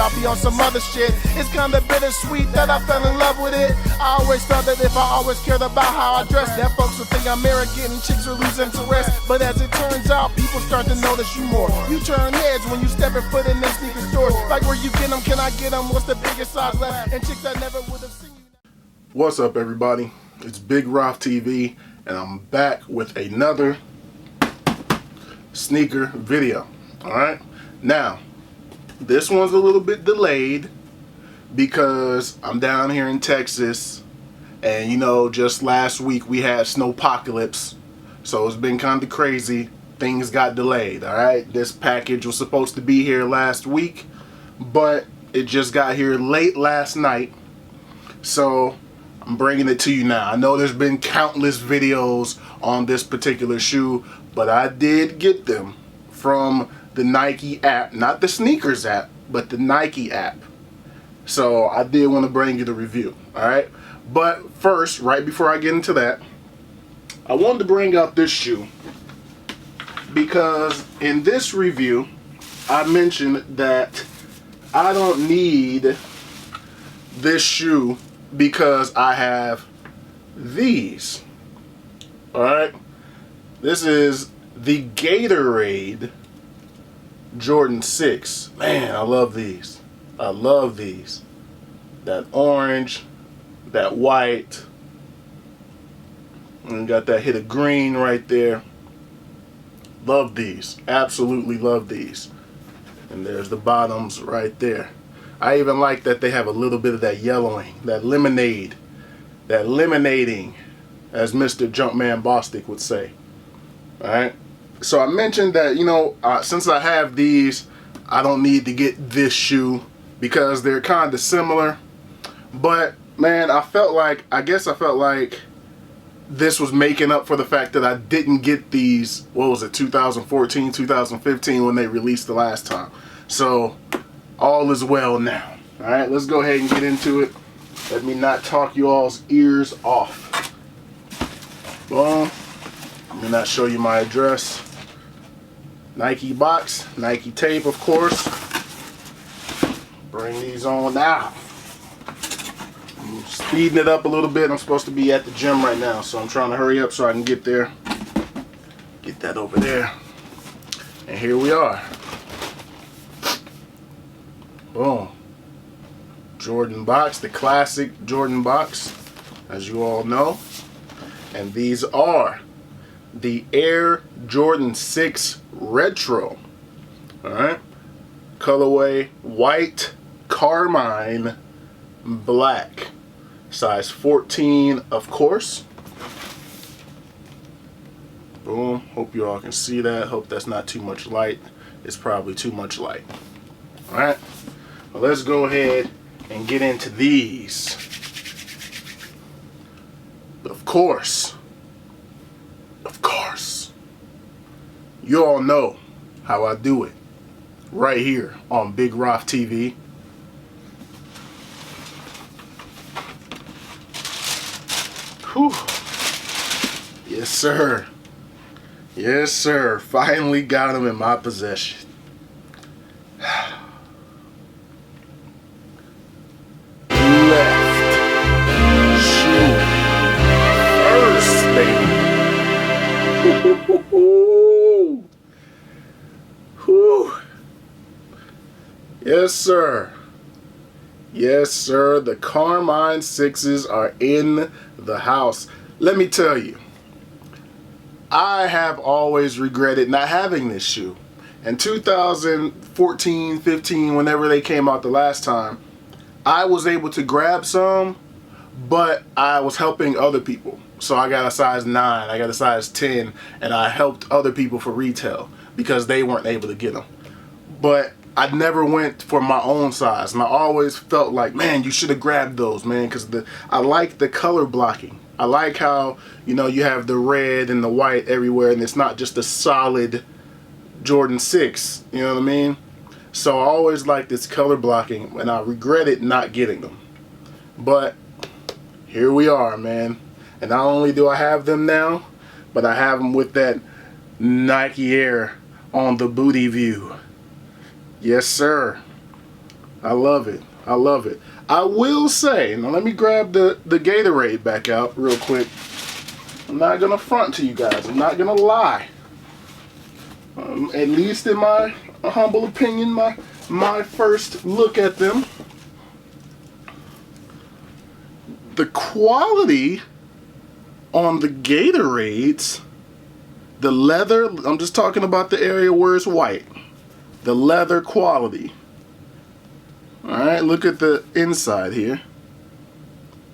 I'll be on some other shit. It's kinda bittersweet that I fell in love with it. I always thought that if I always cared about how I dress, that folks would think I'm arrogant and chicks would lose interest. But as it turns out, people start to notice you more. You turn heads when you step foot in them sneaker stores. Like where you get them, can I get them? What's the biggest size left? And chicks that never would have seen you. What's up, everybody? It's Big Roth TV, and I'm back with another sneaker video. Alright, now this one's a little bit delayed because I'm down here in Texas, and you know, just last week we had snowpocalypse, so it's been kind of crazy. Things got delayed. Alright, this package was supposed to be here last week, but it just got here late last night, so I'm bringing it to you now. I know there's been countless videos on this particular shoe, but I did get them from the Nike app, not the sneakers app, but the Nike app. So I did want to bring you the review. Alright, but first, right before I get into that, I wanted to bring out this shoe because in this review I mentioned that I don't need this shoe because I have these. Alright, this is the Gatorade Jordan 6. Man, I love these. I love these. That orange, that white, and got that hit of green right there. Love these. Absolutely love these. And there's the bottoms right there. I even like that they have a little bit of that yellowing, that lemonade, that lemonading, as Mr. Jumpman Bostic would say. Alright, so I mentioned that, you know, since I have these, I don't need to get this shoe because they're kind of similar. But man, I felt like this was making up for the fact that I didn't get these, what was it, 2014, 2015 when they released the last time. So all is well now. Alright, let's go ahead and get into it. Let me not talk you all's ears off. Boom. Let me not show you my address. Nike box, Nike tape, of course. Bring these on now. I'm speeding it up a little bit. I'm supposed to be at the gym right now, so I'm trying to hurry up so I can get there. Get that over there. And here we are. Boom. Jordan box, the classic Jordan box, as you all know. And these are the Air Jordan 6 Retro. Alright. Colorway white, carmine, black. Size 14, of course. Boom. Hope you all can see that. Hope that's not too much light. It's probably too much light. Alright. Well, let's go ahead and get into these. But of course, you all know how I do it right here on Big Roth TV. Whew. Yes, sir. Yes, sir. Finally got them in my possession. Yes, sir. Yes, sir. The Carmine 6s are in the house. Let me tell you, I have always regretted not having this shoe. In 2014, 15, whenever they came out the last time, I was able to grab some, but I was helping other people. So I got a size 9, I got a size 10, and I helped other people for retail because they weren't able to get them. But I never went for my own size, and I always felt like, man, you should have grabbed those, man, because I like the color blocking. I like how, you know, you have the red and the white everywhere, and it's not just a solid Jordan 6, you know what I mean? So I always liked this color blocking, and I regretted not getting them. But here we are, man. And not only do I have them now, but I have them with that Nike Air on the booty view. Yes, sir. I love it. I love it. I will say, now let me grab the Gatorade back out real quick. I'm not gonna front to you guys. I'm not gonna lie. At least in my humble opinion, my first look at them, the quality on the Gatorades, the leather, I'm just talking about the area where it's white, the leather quality. Alright, look at the inside here.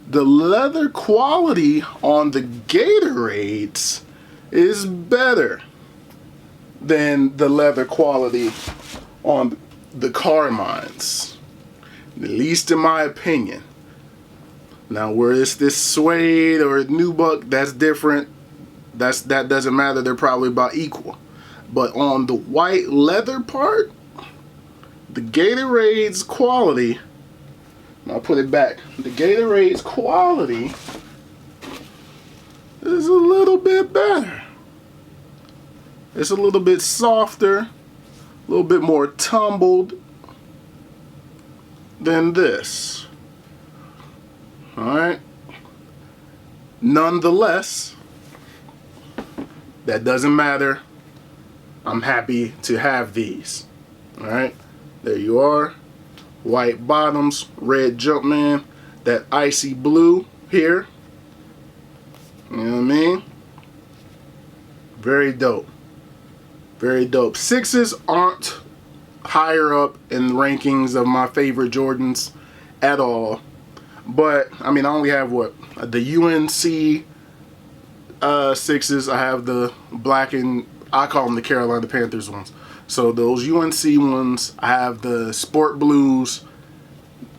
The leather quality on the Gatorades is better than the leather quality on the Carmines, at least in my opinion. Now, where it's this suede or nubuck, that's different. That doesn't matter. They're probably about equal. But on the white leather part, the Gatorade's quality, I'll put it back. The Gatorade's quality is a little bit better. It's a little bit softer, a little bit more tumbled than this. Alright? Nonetheless, that doesn't matter. I'm happy to have these. Alright? There you are. White bottoms, red Jumpman, that icy blue here. You know what I mean? Very dope. Very dope. Sixes aren't higher up in rankings of my favorite Jordans at all. But, I mean, I only have what? The UNC sixes. I have the black and, I call them the Carolina Panthers ones. So those UNC ones, I have the Sport Blues,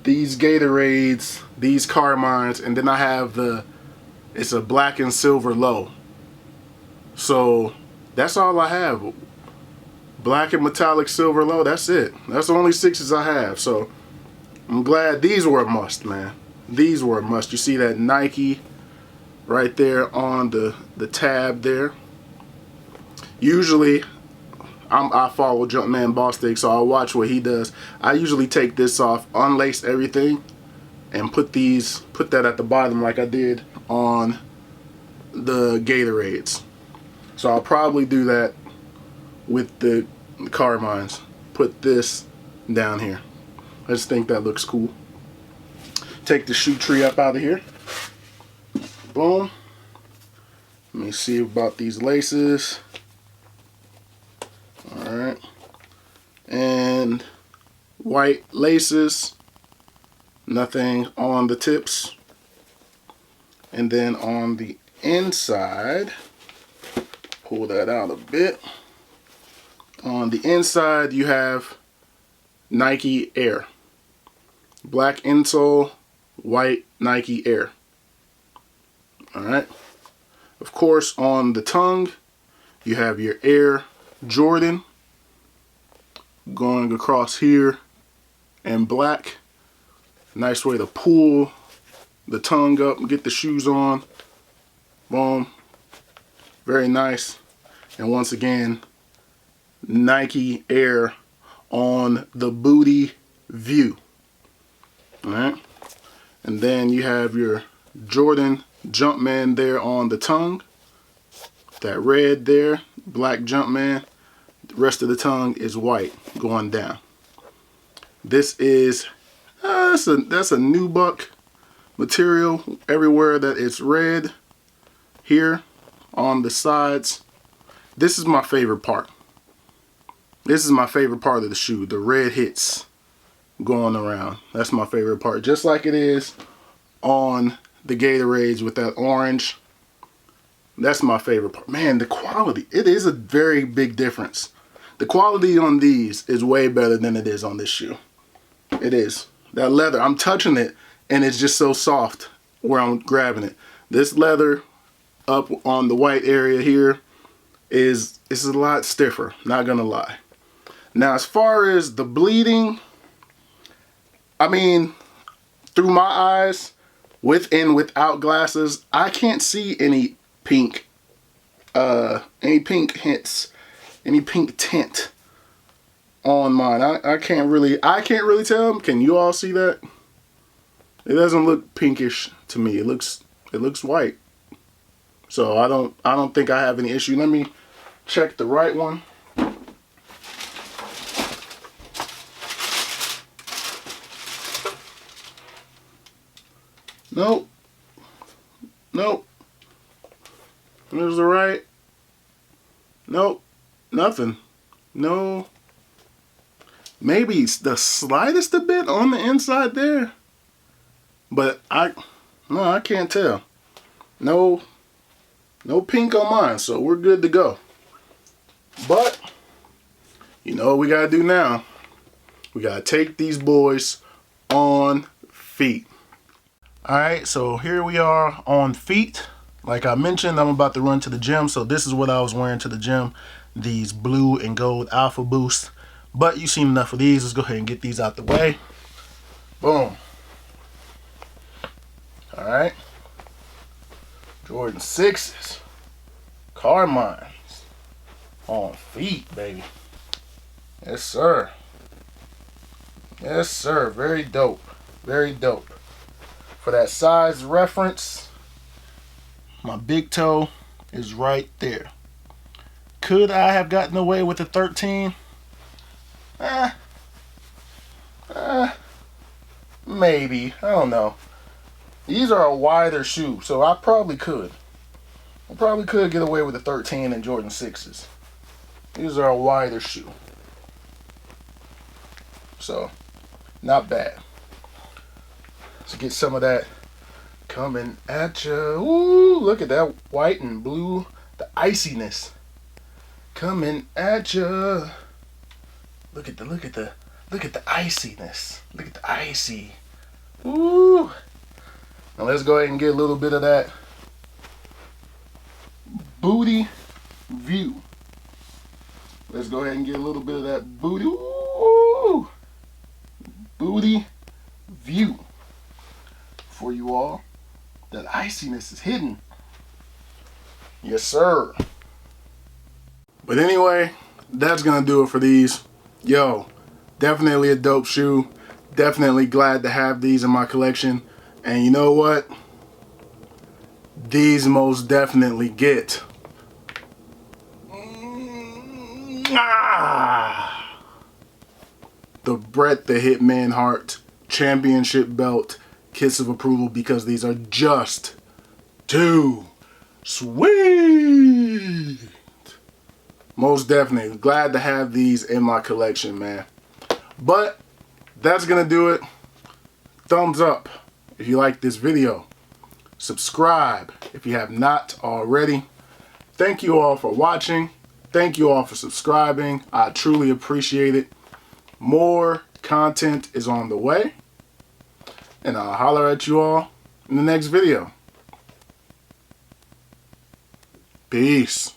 these Gatorades, these Carmines, and then I have it's a black and silver low. So that's all I have. Black and metallic silver low, that's it. That's the only sixes I have. So I'm glad these were a must, man. These were a must. You see that Nike right there on the tab there. Usually I follow Jumpman Bostic, so I'll watch what he does. I usually take this off, unlace everything, and put that at the bottom like I did on the Gatorades. So I'll probably do that with the Carmines. Put this down here. I just think that looks cool. Take the shoe tree up out of here. Boom. Let me see about these laces. Alright. And white laces. Nothing on the tips. And then on the inside, pull that out a bit. On the inside you have Nike Air. Black insole, white Nike Air. Alright. Of course, on the tongue you have your Air Jordan going across here in black. Nice way to pull the tongue up and get the shoes on. Boom. Very nice. And once again, Nike Air on the booty view. Alright. And then you have your Jordan Jumpman there on the tongue. That red there, black Jumpman. The rest of the tongue is white going down. This is that's a nubuck material everywhere that it's red. Here on the sides. This is my favorite part. This is my favorite part of the shoe. The red hits going around. That's my favorite part. Just like it is on the Gatorades with that orange. That's my favorite part. Man, the quality. It is a very big difference. The quality on these is way better than it is on this shoe. It is. That leather, I'm touching it and it's just so soft where I'm grabbing it. This leather up on the white area here is a lot stiffer, not gonna lie. Now as far as the bleeding, I mean, through my eyes, with and without glasses, I can't see any pink hints, any pink tint on mine. I can't really tell. Can you all see that? It doesn't look pinkish to me. It looks white. So I don't think I have any issue. Let me check the right one. Nope. Nope. There's the right. Nope. Nothing. No. Maybe it's the slightest a bit on the inside there. But I can't tell. No pink on mine, so we're good to go. But you know what we gotta do now? We gotta take these boys on feet. Alright, so here we are on feet. Like I mentioned, I'm about to run to the gym, so this is what I was wearing to the gym. These blue and gold Alpha Boost. But you've seen enough of these. Let's go ahead and get these out the way. Boom. Alright. Jordan 6s. Carmines. On feet, baby. Yes, sir. Yes, sir. Very dope. Very dope. For that size reference, my big toe is right there. Could I have gotten away with a 13? Maybe. I don't know. These are a wider shoe, so I probably could. I probably could get away with a 13 in Jordan 6s. These are a wider shoe. So, not bad. Let's get some of that coming at you. Ooh, look at that white and blue, the iciness coming at you. Look at the iciness. Look at the icy. Ooh. Now let's go ahead and get a little bit of that booty view. Let's go ahead and get a little bit of that booty. Ooh. Booty view for you all. That iciness is hidden. Yes, sir. But anyway, that's gonna do it for these. Yo, definitely a dope shoe. Definitely glad to have these in my collection. And you know what? These most definitely get the Bret the Hitman Hart championship belt kiss of approval, because these are just too sweet. Most definitely glad to have these in my collection, man. But that's gonna do it. Thumbs up if you like this video. Subscribe if you have not already. Thank you all for watching. Thank you all for subscribing. I truly appreciate it. More content is on the way. And I'll holler at you all in the next video. Peace.